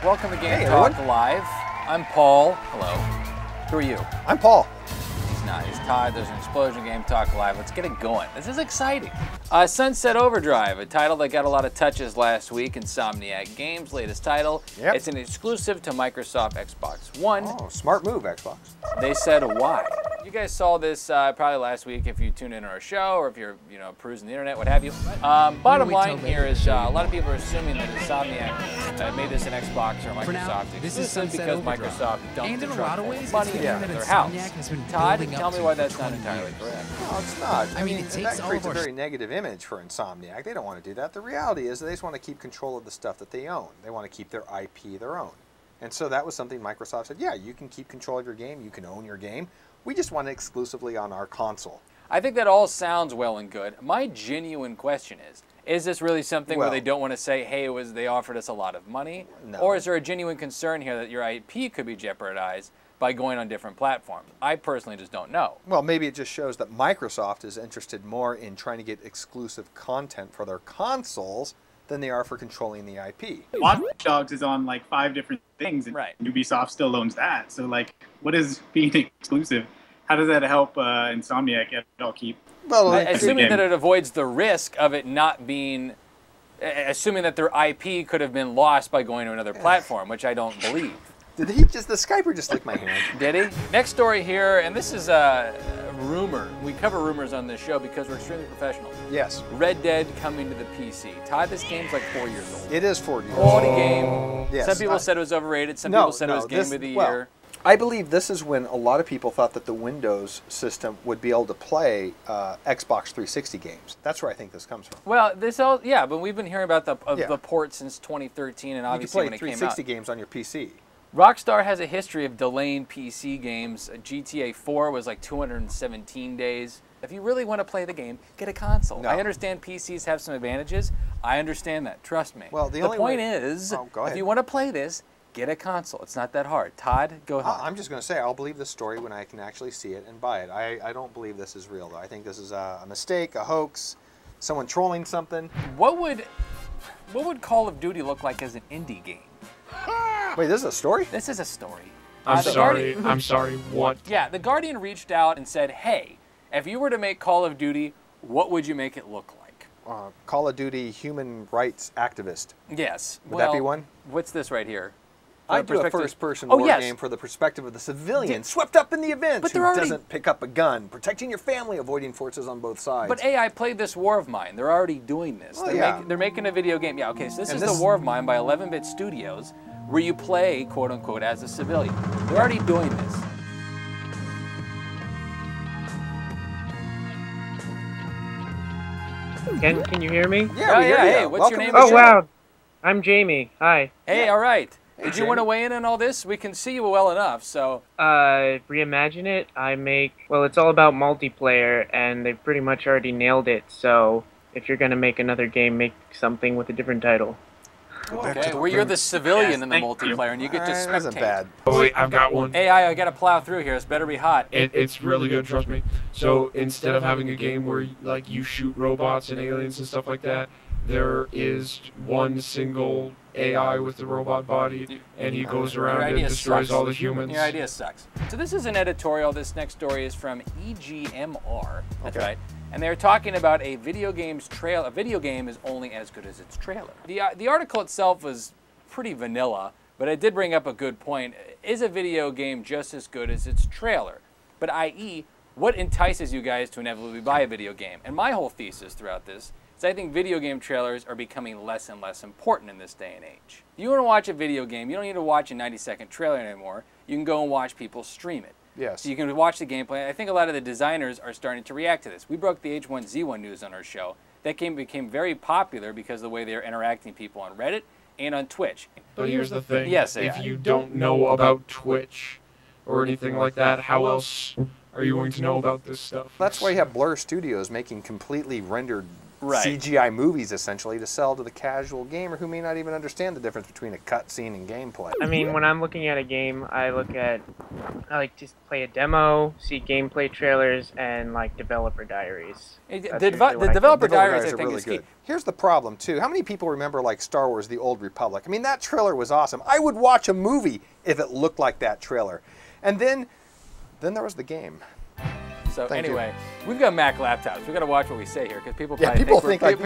Welcome to Game Talk Live. I'm Paul. Hello. Who are you? I'm Paul. He's not. He's Todd. There's an explosion. Game Talk Live. Let's get it going. This is exciting. Sunset Overdrive, a title that got a lot of touches last week. Insomniac Games' latest title. Yep. It's an exclusive to Microsoft Xbox One. Oh, smart move, Xbox. They said why. You guys saw this probably last week if you tuned in to our show or if you're perusing the internet, what have you. Bottom line here is a lot of people are assuming that Insomniac made this an Xbox or Microsoft exclusive because Microsoft dumped a truck full of money into their house. Todd, tell me why that's not entirely correct. No, it's not. I mean, that creates a very negative image for Insomniac. They don't want to do that. The reality is they just want to keep control of the stuff that they own. They want to keep their IP their own. And so that was something Microsoft said, yeah, you can keep control of your game, you can own your game. We just want it exclusively on our console. I think that all sounds well and good. My genuine question is this really something where they don't want to say, hey, they offered us a lot of money? No. Or is there a genuine concern here that your IP could be jeopardized by going on different platforms? I personally just don't know. Well, maybe it just shows that Microsoft is interested more in trying to get exclusive content for their consoles than they are for controlling the IP. Watch Dogs is on like 5 different things, and Ubisoft still owns that. So like, what is being exclusive? How does that help Insomniac at all keep? Well, assuming that it avoids the risk of it not being, assuming that their IP could have been lost by going to another platform, which I don't believe. Did he just, the Skyper just lick my hand? Did he? Next story here, and this is a rumor. We cover rumors on this show because we're extremely professional. Yes. Red Dead coming to the PC. Todd, this game's like 4 years old. It is 4 years old. Quality game. Yes. Some people said it was overrated. Some people said it was Game of the Year. I believe this is when a lot of people thought that the Windows system would be able to play Xbox 360 games. That's where I think this comes from. Well, but we've been hearing about the port since 2013, and obviously when it came out. You can play 360 games on your PC. Rockstar has a history of delaying PC games. GTA 4 was like 217 days. If you really want to play the game, get a console. No. I understand PCs have some advantages. I understand that. Trust me. Well, the point is, if you want to play this, get a console. It's not that hard. Todd, go ahead. I'm just going to say, I'll believe this story when I can actually see it and buy it. I don't believe this is real, though. I think this is a mistake, a hoax, someone trolling something. What would Call of Duty look like as an indie game? Wait, this is a story? This is a story. I'm sorry, what? Yeah, The Guardian reached out and said, hey, if you were to make Call of Duty, what would you make it look like? Call of Duty human rights activist. Yes. Would that be one? What's this right here? I do a first-person war game for the perspective of the civilian swept up in the events who doesn't pick up a gun, protecting your family, avoiding forces on both sides. But AI played this War of Mine. They're already doing this. They're making a video game. Yeah, okay, so this is the War of Mine by 11-bit Studios, where you play, quote-unquote, as a civilian. They're already doing this. Can you hear me? Yeah, we hear you. Hey, what's your name? Oh, wow. I'm Jamie. Hi. Hey, all right. Did you want to weigh in on all this? We can see you well enough, so... Reimagine it. It's all about multiplayer, and they pretty much already nailed it, so if you're going to make another game, make something with a different title. Okay, where you're the civilian in the multiplayer, and you get to spectate. That isn't bad. Oh, wait, I've got one. AI, I got to plow through here. This better be hot. It's really good, trust me. So instead of having a game where you shoot robots and aliens and stuff like that, there is one single AI with the robot body, and he goes around and destroys all the humans. Your idea sucks. So this is an editorial. This next story is from EGMR. That's right. And they're talking about a video game's trailer. A video game is only as good as its trailer. The article itself was pretty vanilla, but it did bring up a good point. Is a video game just as good as its trailer? But i.e., what entices you guys to inevitably buy a video game? And my whole thesis throughout this is I think video game trailers are becoming less and less important in this day and age. If you want to watch a video game, you don't need to watch a 90-second trailer anymore. You can go and watch people stream it. Yes. So you can watch the gameplay. I think a lot of the designers are starting to react to this. We broke the H1Z1 news on our show. That game became very popular because of the way they're interacting with people on Reddit and on Twitch. But here's the thing. Yes, if you don't know about Twitch or anything like that, how else are you going to know about this stuff? That's why you have Blur Studios making completely rendered CGI movies essentially to sell to the casual gamer who may not even understand the difference between a cutscene and gameplay. I mean, when I'm looking at a game, I like to play a demo, see gameplay trailers, and like developer diaries. The developer diaries I think really is key. good. Here's the problem too. How many people remember like Star Wars: The Old Republic? I mean, that trailer was awesome. I would watch a movie if it looked like that trailer. And then there was the game. So anyway, we've got Mac laptops. We've got to watch what we say here because people think like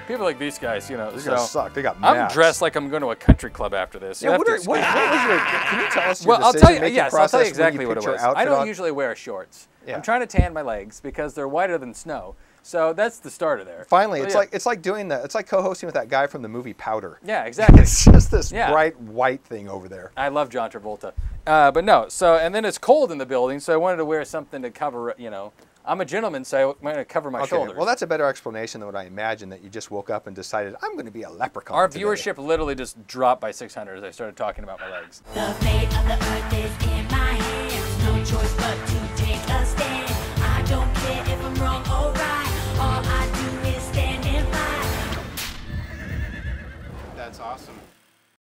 people like these guys, you know. These guys suck. They got I'm Macs. dressed like I'm going to a country club after this. Yeah, what was your? Can you tell us your I'll tell you. Yes, I'll tell you exactly what it was. I don't on? usually wear shorts. Yeah. I'm trying to tan my legs because they're whiter than snow. So that's the start of there. Finally, it's like co-hosting with that guy from the movie Powder. Yeah, exactly. It's just this bright white thing over there. I love John Travolta, but no. So and then it's cold in the building, so I wanted to wear something to cover. You know, I'm a gentleman, so I'm going to cover my shoulders. Well, that's a better explanation than what I imagined. That you just woke up and decided I'm going to be a leprechaun. Our today. viewership literally just dropped by 600 as I started talking about my legs. The fate of the earth is in my hands. No choice but to take a stand. I don't care if I'm wrong or right. All I do is stand and fight. That's awesome.